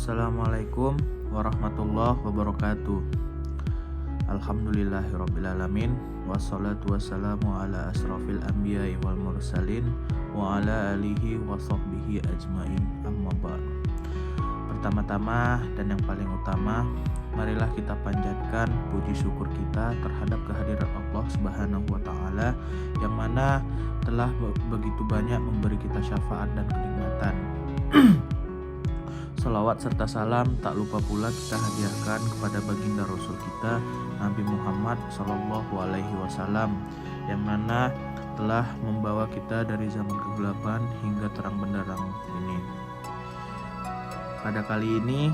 Assalamualaikum warahmatullahi wabarakatuh. Alhamdulillahirrabbilalamin. Wassalatu wassalamu ala asrafil anbiya'i wal mursalin wa ala alihi wa sahbihi ajmain, amma ba'd. Pertama-tama dan yang paling utama, marilah kita panjatkan puji syukur kita terhadap kehadiran Allah Subhanahu wa taala yang mana telah begitu banyak memberi kita syafaat dan kenikmatan. Salawat serta salam tak lupa pula kita hadiahkan kepada baginda Rasul kita Nabi Muhammad Sallallahu Alaihi Wasallam yang mana telah membawa kita dari zaman kegelapan hingga terang benderang ini. Pada kali ini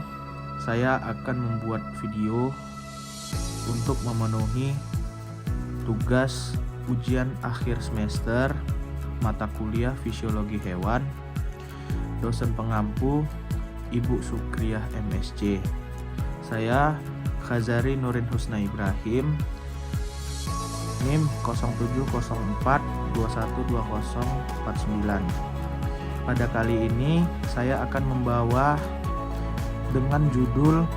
saya akan membuat video untuk memenuhi tugas ujian akhir semester mata kuliah Fisiologi Hewan, dosen pengampu Ibu Sukriyah MSc. Saya Khazari Nurin Husna Ibrahim, NIM 0704212049. Pada kali ini saya akan membawa dengan judul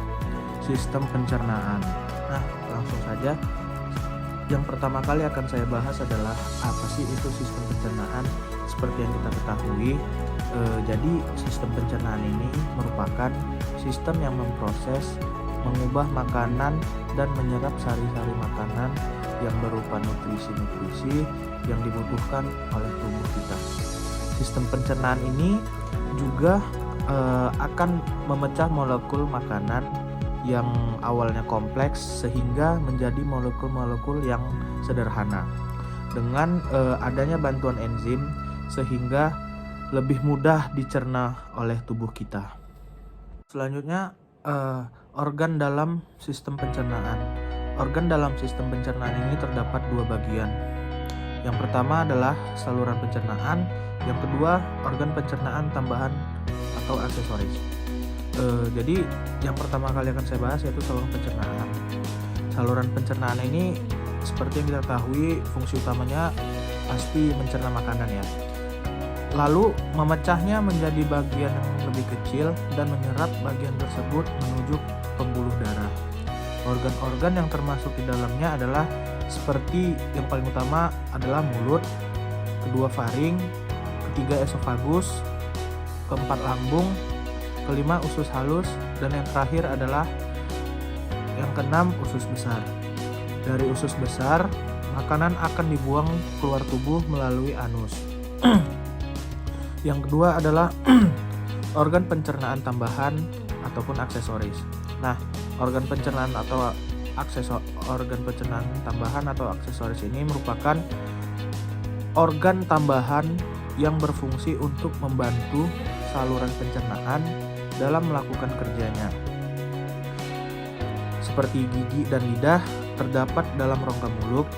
sistem pencernaan. Nah, langsung saja. Yang pertama kali akan saya bahas adalah apa sih itu sistem pencernaan. Seperti yang kita ketahui, jadi sistem pencernaan ini merupakan sistem yang memproses, mengubah makanan dan menyerap sari-sari makanan yang berupa nutrisi-nutrisi yang dibutuhkan oleh tubuh kita. Sistem pencernaan ini juga akan memecah molekul makanan yang awalnya kompleks sehingga menjadi molekul-molekul yang sederhana dengan adanya bantuan enzim sehingga lebih mudah dicerna oleh tubuh kita. Selanjutnya, organ dalam sistem pencernaan. Organ dalam sistem pencernaan ini terdapat dua bagian. Yang pertama adalah saluran pencernaan, yang kedua organ pencernaan tambahan atau aksesoris. Jadi yang pertama kali akan saya bahas yaitu saluran pencernaan. Saluran pencernaan ini seperti yang kita ketahui fungsi utamanya pasti mencerna makanan ya. Lalu memecahnya menjadi bagian yang lebih kecil dan menyerap bagian tersebut menuju pembuluh darah. Organ-organ yang termasuk di dalamnya adalah seperti yang paling utama adalah mulut, kedua faring, ketiga esofagus, keempat lambung, kelima usus halus, dan yang terakhir adalah yang keenam usus besar. Dari usus besar, makanan akan dibuang keluar tubuh melalui anus. Yang kedua adalah organ pencernaan tambahan ataupun aksesoris. Nah, organ pencernaan tambahan atau aksesoris ini merupakan organ tambahan yang berfungsi untuk membantu saluran pencernaan dalam melakukan kerjanya. Seperti gigi dan lidah terdapat dalam rongga mulut,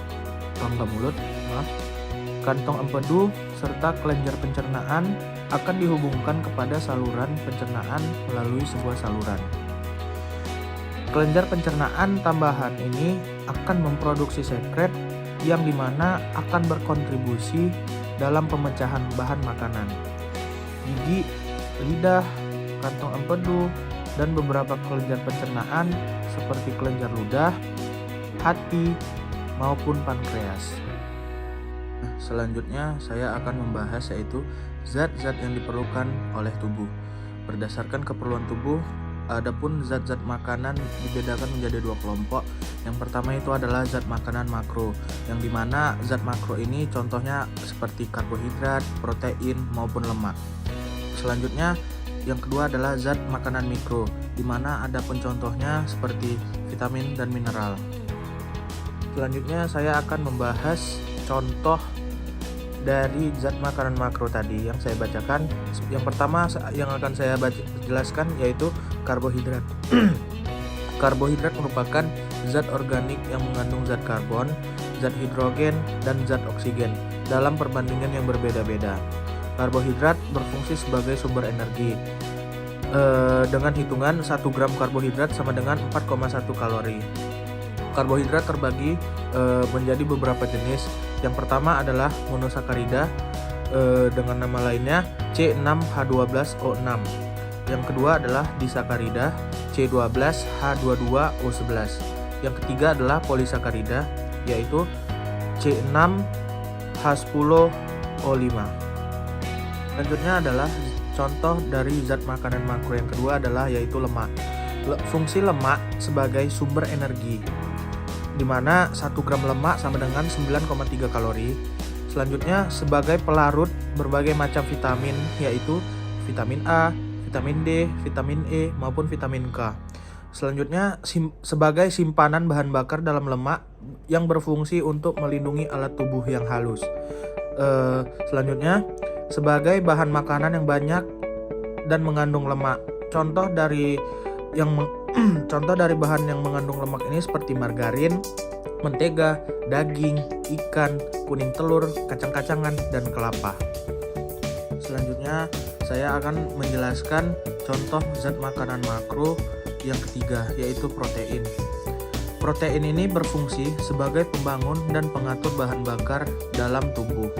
kantong empedu serta kelenjar pencernaan akan dihubungkan kepada saluran pencernaan melalui sebuah saluran. Kelenjar pencernaan tambahan ini akan memproduksi sekret yang dimana akan berkontribusi dalam pemecahan bahan makanan. Gigi, lidah, kantong empedu, dan beberapa kelenjar pencernaan seperti kelenjar ludah, hati, maupun pankreas. Selanjutnya saya akan membahas yaitu zat-zat yang diperlukan oleh tubuh. Berdasarkan keperluan tubuh, adapun zat-zat makanan dibedakan menjadi dua kelompok. Yang pertama itu adalah zat makanan makro, yang dimana zat makro ini contohnya seperti karbohidrat, protein, maupun lemak. Selanjutnya yang kedua adalah zat makanan mikro, dimana ada contohnya seperti vitamin dan mineral. Selanjutnya saya akan membahas contoh dari zat makanan makro tadi yang saya bacakan. Yang pertama yang akan saya jelaskan yaitu karbohidrat. Karbohidrat merupakan zat organik yang mengandung zat karbon, zat hidrogen, dan zat oksigen dalam perbandingan yang berbeda-beda. Karbohidrat berfungsi sebagai sumber energi. Dengan hitungan 1 gram karbohidrat sama dengan 4,1 kalori. Karbohidrat terbagi menjadi beberapa jenis. Yang pertama adalah monosakarida dengan nama lainnya C6H12O6. Yang kedua adalah disakarida C12H22O11. Yang ketiga adalah polisakarida yaitu C6H10O5. Selanjutnya adalah contoh dari zat makanan makro yang kedua adalah yaitu lemak. Fungsi lemak sebagai sumber energi, di mana 1 gram lemak sama dengan 9,3 kalori. Selanjutnya sebagai pelarut berbagai macam vitamin yaitu vitamin A, vitamin D, vitamin E maupun vitamin K. Selanjutnya sebagai simpanan bahan bakar dalam lemak yang berfungsi untuk melindungi alat tubuh yang halus. Selanjutnya sebagai bahan makanan yang banyak dan mengandung lemak. Contoh dari bahan yang mengandung lemak ini seperti margarin, mentega, daging, ikan, kuning telur, kacang-kacangan, dan kelapa. Selanjutnya saya akan menjelaskan contoh zat makanan makro yang ketiga yaitu protein. Protein ini berfungsi sebagai pembangun dan pengatur bahan bakar dalam tubuh,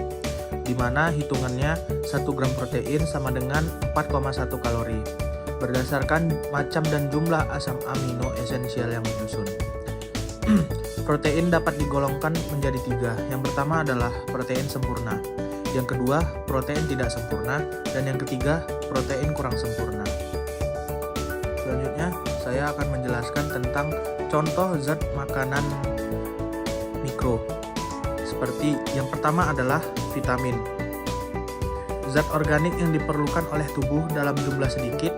di mana hitungannya 1 gram protein sama dengan 4,1 kalori berdasarkan macam dan jumlah asam amino esensial yang menyusun. Protein dapat digolongkan menjadi 3. Yang pertama adalah protein sempurna, yang kedua protein tidak sempurna, dan yang ketiga protein kurang sempurna. Selanjutnya saya akan menjelaskan tentang contoh zat makanan mikro. Seperti yang pertama adalah vitamin. Zat organik yang diperlukan oleh tubuh dalam jumlah sedikit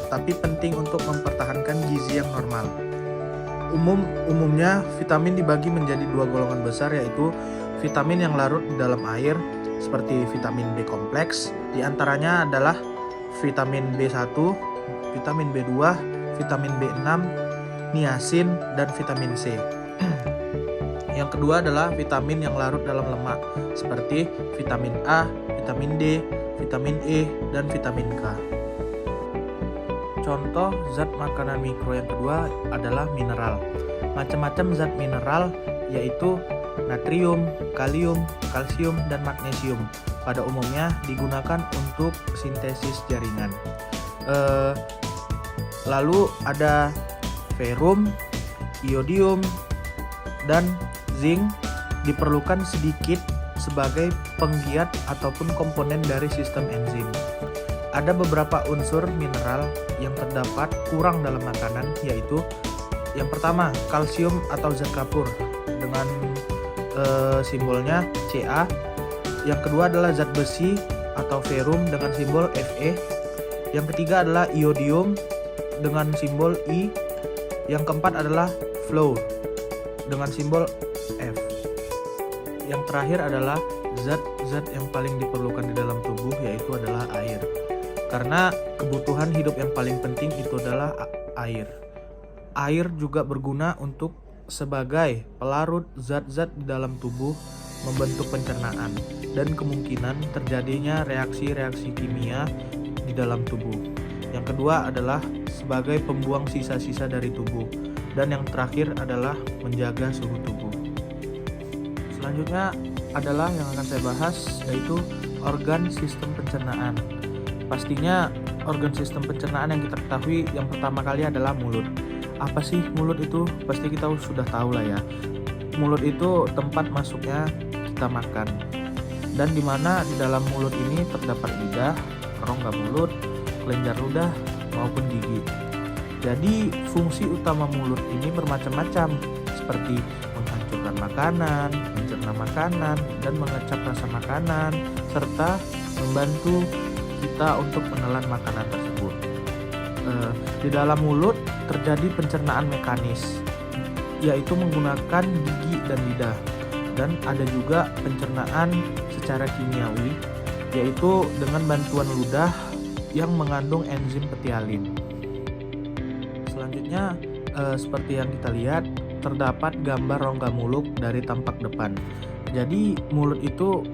tapi penting untuk mempertahankan gizi yang normal. Umumnya vitamin dibagi menjadi 2 golongan besar yaitu vitamin yang larut di dalam air seperti vitamin B kompleks, di antaranya adalah vitamin B1, vitamin B2, vitamin B6, niacin, dan vitamin C. Yang kedua adalah vitamin yang larut dalam lemak seperti vitamin A, vitamin D, vitamin E, dan vitamin K. Contoh zat makanan mikro yang kedua adalah mineral. Macam-macam zat mineral yaitu natrium, kalium, kalsium, dan magnesium. Pada umumnya digunakan untuk sintesis jaringan. Lalu ada ferrum, iodium, dan zinc diperlukan sedikit sebagai penggiat ataupun komponen dari sistem enzim. Ada beberapa unsur mineral yang terdapat kurang dalam makanan yaitu yang pertama kalsium atau zat kapur dengan simbolnya Ca. Yang kedua adalah zat besi atau ferrum dengan simbol Fe. Yang ketiga adalah iodium dengan simbol I. Yang keempat adalah fluor dengan simbol F. Yang terakhir adalah zat-zat yang paling diperlukan di dalam tubuh yaitu adalah air. Karena kebutuhan hidup yang paling penting itu adalah air. Air juga berguna untuk sebagai pelarut zat-zat di dalam tubuh, membentuk pencernaan, dan kemungkinan terjadinya reaksi-reaksi kimia di dalam tubuh. Yang kedua adalah sebagai pembuang sisa-sisa dari tubuh, dan yang terakhir adalah menjaga suhu tubuh. Selanjutnya adalah yang akan saya bahas yaitu organ sistem pencernaan. Pastinya organ sistem pencernaan yang kita ketahui yang pertama kali adalah mulut. Apa sih mulut itu? Pasti kita sudah tahu lah ya. Mulut itu tempat masuknya kita makan. Dan di mana di dalam mulut ini terdapat lidah, rongga mulut, kelenjar ludah maupun gigi. Jadi fungsi utama mulut ini bermacam-macam seperti menghancurkan makanan, mencerna makanan, dan mengecap rasa makanan, serta membantu kita untuk menelan makanan tersebut. Di dalam mulut terjadi pencernaan mekanis, yaitu menggunakan gigi dan lidah, dan ada juga pencernaan secara kimiawi, yaitu dengan bantuan ludah yang mengandung enzim petialin. Selanjutnya, seperti yang kita lihat, terdapat gambar rongga mulut dari tampak depan. Jadi mulut itu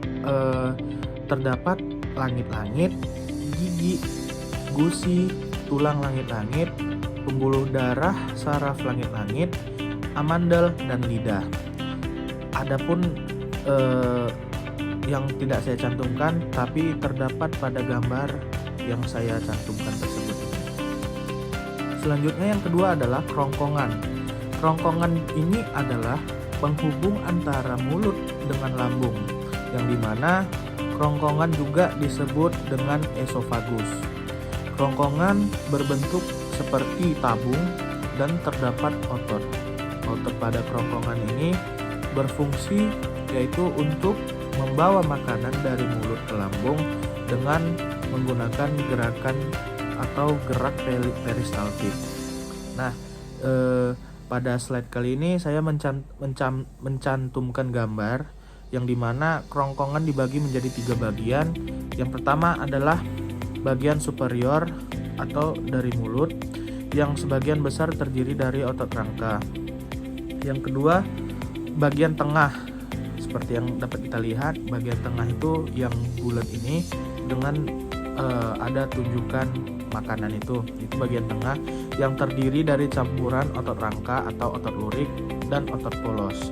terdapat langit-langit, gigi, gusi, tulang langit-langit, pembuluh darah, saraf langit-langit, amandel, dan lidah. Adapun yang tidak saya cantumkan tapi terdapat pada gambar yang saya cantumkan tersebut. Selanjutnya yang kedua adalah kerongkongan. Kerongkongan ini adalah penghubung antara mulut dengan lambung, yang dimana kerongkongan juga disebut dengan esofagus. Kerongkongan berbentuk seperti tabung dan terdapat otot. Otot pada kerongkongan ini berfungsi yaitu untuk membawa makanan dari mulut ke lambung dengan menggunakan gerakan atau gerak peristaltik. Nah, pada slide kali ini saya mencantumkan gambar yang dimana kerongkongan dibagi menjadi 3 bagian. Yang pertama adalah bagian superior atau dari mulut, yang sebagian besar terdiri dari otot rangka. Yang kedua, bagian tengah. Seperti yang dapat kita lihat, bagian tengah itu yang bulat ini dengan ada tunjukan makanan itu bagian tengah yang terdiri dari campuran otot rangka atau otot lurik dan otot polos.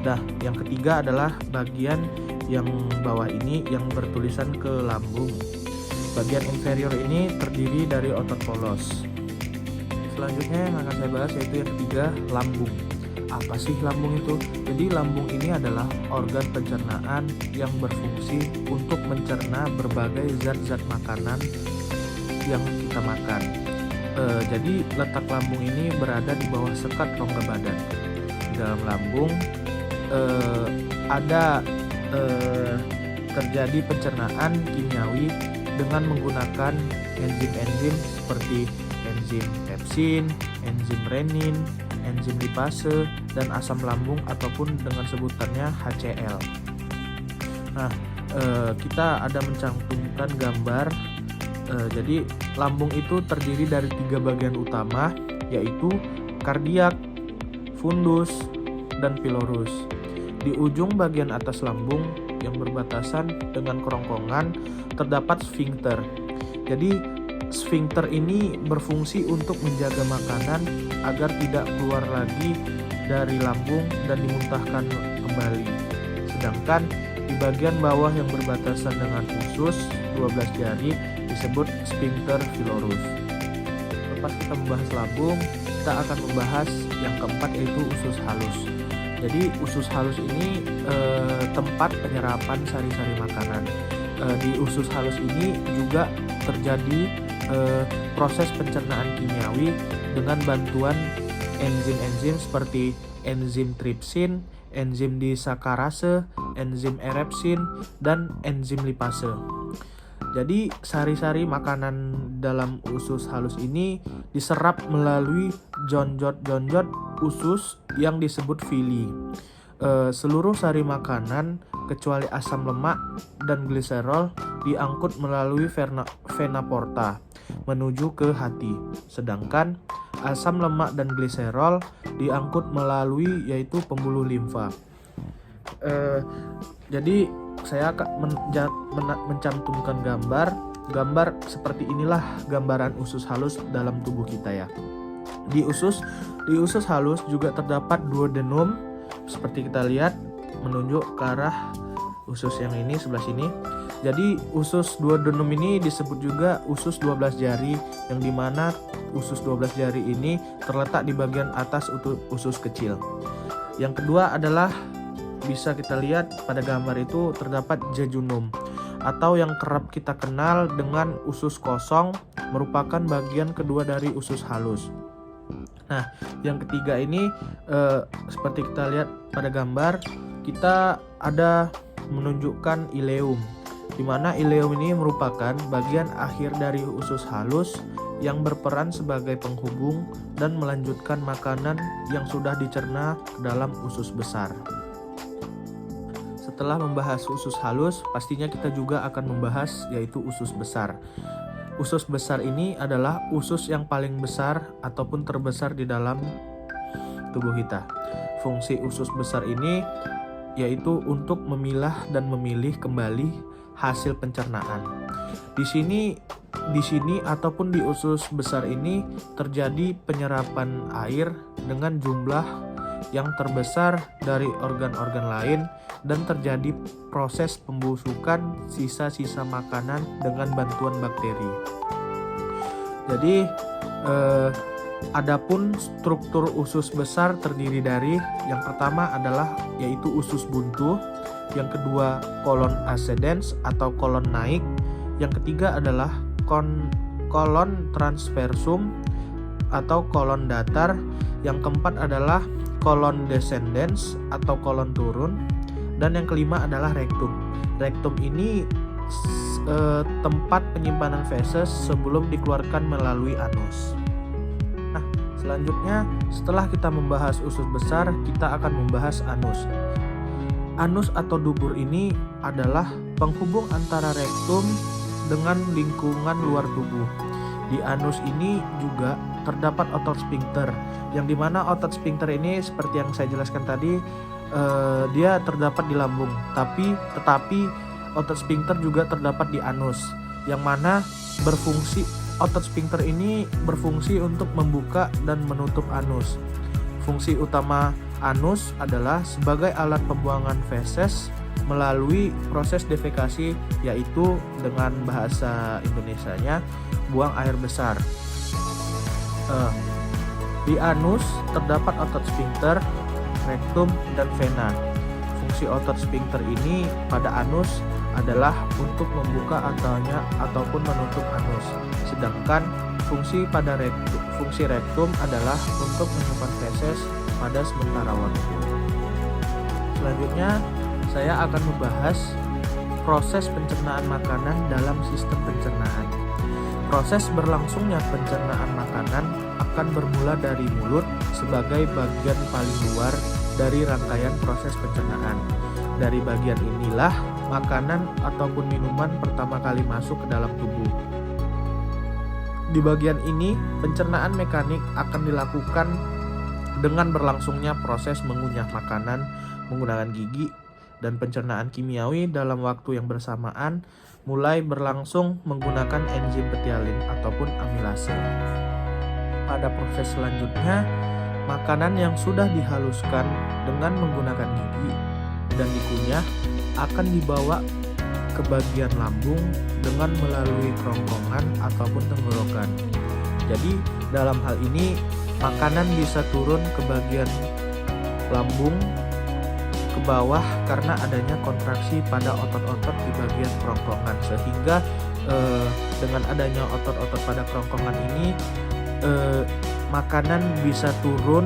Nah, yang ketiga adalah bagian yang bawah ini yang bertulisan ke lambung. Bagian inferior ini terdiri dari otot polos. Selanjutnya yang akan saya bahas yaitu yang ketiga, lambung. Apa sih lambung itu? Jadi lambung ini adalah organ pencernaan yang berfungsi untuk mencerna berbagai zat-zat makanan yang kita makan. Jadi letak lambung ini berada di bawah sekat rongga badan. Di dalam lambung ada terjadi pencernaan kimiawi dengan menggunakan enzim-enzim seperti enzim pepsin, enzim renin, enzim lipase, dan asam lambung ataupun dengan sebutannya HCl. Nah, kita ada mencantumkan gambar. Jadi lambung itu terdiri dari 3 bagian utama, yaitu kardiak, fundus, dan pilorus. Di ujung bagian atas lambung yang berbatasan dengan kerongkongan terdapat sfinkter. Jadi sfinkter ini berfungsi untuk menjaga makanan agar tidak keluar lagi dari lambung dan dimuntahkan kembali. Sedangkan di bagian bawah yang berbatasan dengan usus 12 jari disebut sfinkter pilorus. Lepas kita membahas lambung, kita akan membahas yang keempat yaitu usus halus. Jadi usus halus ini tempat penyerapan sari-sari makanan. Di usus halus ini juga terjadi proses pencernaan kimiawi dengan bantuan enzim-enzim seperti enzim tripsin, enzim disakarase, enzim erepsin, dan enzim lipase. Jadi sari-sari makanan dalam usus halus ini diserap melalui jonjot-jonjot usus yang disebut villi. Seluruh sari makanan kecuali asam lemak dan gliserol diangkut melalui vena porta menuju ke hati. Sedangkan asam lemak dan gliserol diangkut melalui yaitu pembuluh limfa. Jadi saya akan mencantumkan gambar seperti inilah gambaran usus halus dalam tubuh kita ya. Di usus halus juga terdapat duodenum seperti kita lihat menunjuk ke arah usus yang ini sebelah sini. Jadi usus duodenum ini disebut juga usus 12 jari, yang dimana usus 12 jari ini terletak di bagian atas usus kecil. Yang kedua adalah bisa kita lihat pada gambar itu terdapat jejunum atau yang kerap kita kenal dengan usus kosong, merupakan bagian kedua dari usus halus. Nah, yang ketiga ini seperti kita lihat pada gambar, kita ada menunjukkan ileum, di mana ileum ini merupakan bagian akhir dari usus halus yang berperan sebagai penghubung dan melanjutkan makanan yang sudah dicerna ke dalam usus besar. Setelah membahas usus halus, pastinya kita juga akan membahas yaitu usus besar. Usus besar ini adalah usus yang paling besar ataupun terbesar di dalam tubuh kita. Fungsi usus besar ini yaitu untuk memilah dan memilih kembali hasil pencernaan. Di sini ataupun di usus besar ini terjadi penyerapan air dengan jumlah yang terbesar dari organ-organ lain dan terjadi proses pembusukan sisa-sisa makanan dengan bantuan bakteri. Jadi Adapun struktur usus besar terdiri dari yang pertama adalah yaitu usus buntu, yang kedua kolon ascendens atau kolon naik, yang ketiga adalah kolon transversum atau kolon datar, yang keempat adalah kolon descendens atau kolon turun, dan yang kelima adalah rektum. Rektum ini tempat penyimpanan feses sebelum dikeluarkan melalui anus. Nah, selanjutnya setelah kita membahas usus besar, kita akan membahas anus. Anus atau dubur ini adalah penghubung antara rektum dengan lingkungan luar tubuh. Di anus ini juga terdapat otot sphincter, yang dimana otot sphincter ini seperti yang saya jelaskan tadi, dia terdapat di lambung, tetapi otot sphincter juga terdapat di anus, yang mana otot sphincter ini berfungsi untuk membuka dan menutup anus. Fungsi utama anus adalah sebagai alat pembuangan feses melalui proses defekasi, yaitu dengan bahasa Indonesianya buang air besar. Di anus terdapat otot sphincter, rektum, dan vena. Fungsi otot sphincter ini pada anus adalah untuk membuka ataupun menutup anus, sedangkan fungsi rektum adalah untuk menyimpan feses pada sementara waktu. Selanjutnya saya akan membahas proses pencernaan makanan dalam sistem pencernaan. Proses berlangsungnya pencernaan makanan akan bermula dari mulut sebagai bagian paling luar dari rangkaian proses pencernaan. Dari bagian inilah makanan ataupun minuman pertama kali masuk ke dalam tubuh. Di bagian ini, pencernaan mekanik akan dilakukan dengan berlangsungnya proses mengunyah makanan menggunakan gigi, dan pencernaan kimiawi dalam waktu yang bersamaan mulai berlangsung menggunakan enzim betialin ataupun amilase. Pada proses selanjutnya, makanan yang sudah dihaluskan dengan menggunakan gigi dan dikunyah akan dibawa ke bagian lambung dengan melalui kerongkongan ataupun tenggorokan. Jadi dalam hal ini makanan bisa turun ke bagian lambung ke bawah karena adanya kontraksi pada otot-otot di bagian kerongkongan, sehingga dengan adanya otot-otot pada kerongkongan ini makanan bisa turun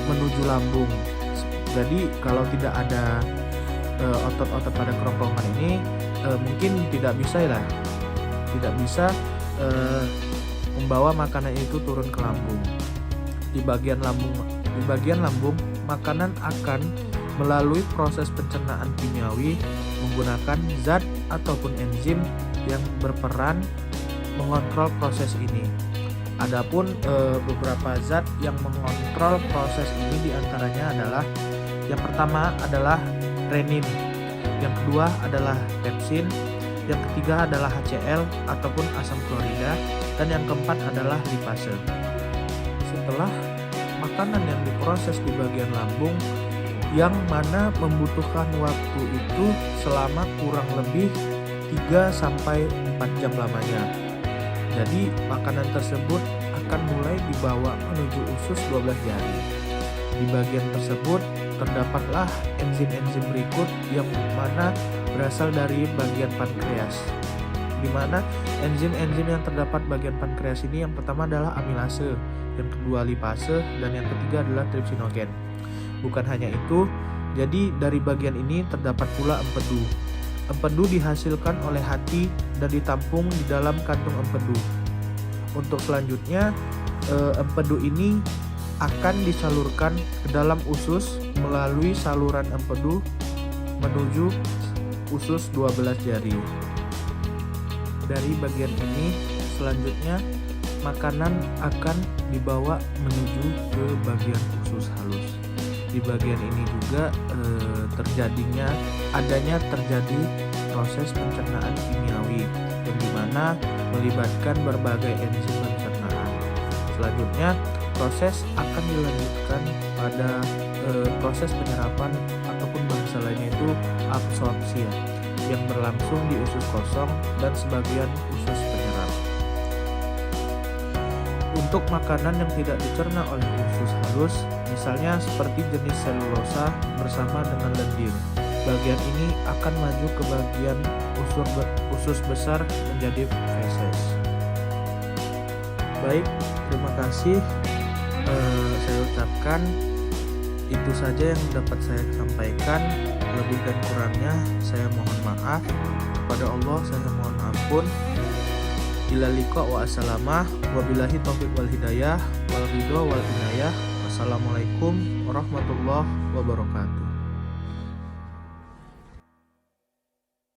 menuju lambung. Jadi kalau tidak ada otot-otot pada kerongkongan ini mungkin tidak bisa membawa makanan itu turun ke lambung. Di bagian lambung makanan akan melalui proses pencernaan kimiawi menggunakan zat ataupun enzim yang berperan mengontrol proses ini. Adapun beberapa zat yang mengontrol proses ini diantaranya adalah yang pertama adalah renin, yang kedua adalah pepsin, yang ketiga adalah HCl ataupun asam klorida, dan yang keempat adalah lipase. Setelah makanan yang diproses di bagian lambung yang mana membutuhkan waktu itu selama kurang lebih 3-4 jam lamanya. Jadi makanan tersebut akan mulai dibawa menuju usus 12 jari. Di bagian tersebut terdapatlah enzim-enzim berikut yang mana berasal dari bagian pankreas. Di mana enzim-enzim yang terdapat bagian pankreas ini yang pertama adalah amilase, yang kedua lipase, dan yang ketiga adalah trypsinogen. Bukan hanya itu, jadi dari bagian ini terdapat pula empedu. Empedu dihasilkan oleh hati dan ditampung di dalam kantung empedu. Untuk selanjutnya, empedu ini akan disalurkan ke dalam usus melalui saluran empedu menuju usus 12 jari. Dari bagian ini, selanjutnya makanan akan dibawa menuju ke bagian usus halus. Di bagian ini juga terjadi proses pencernaan kimiawi yang dimana melibatkan berbagai enzim pencernaan. Selanjutnya proses akan dilanjutkan pada proses penyerapan ataupun bahasa lainnya itu absorpsi yang berlangsung di usus kosong dan sebagian usus penyerap. Untuk makanan yang tidak dicerna oleh usus halus, misalnya seperti jenis selulosa bersama dengan lendir, bagian ini akan maju ke bagian usus besar menjadi feses. Baik, terima kasih. Saya ucapkan itu saja yang dapat saya sampaikan. Lebih dan kurangnya saya mohon maaf. Kepada Allah saya mohon ampun. Ila liqa wa assalamah wabillahi taufiq wal hidayah wal ridho wal inayah. Wassalamualaikum warahmatullahi wabarakatuh.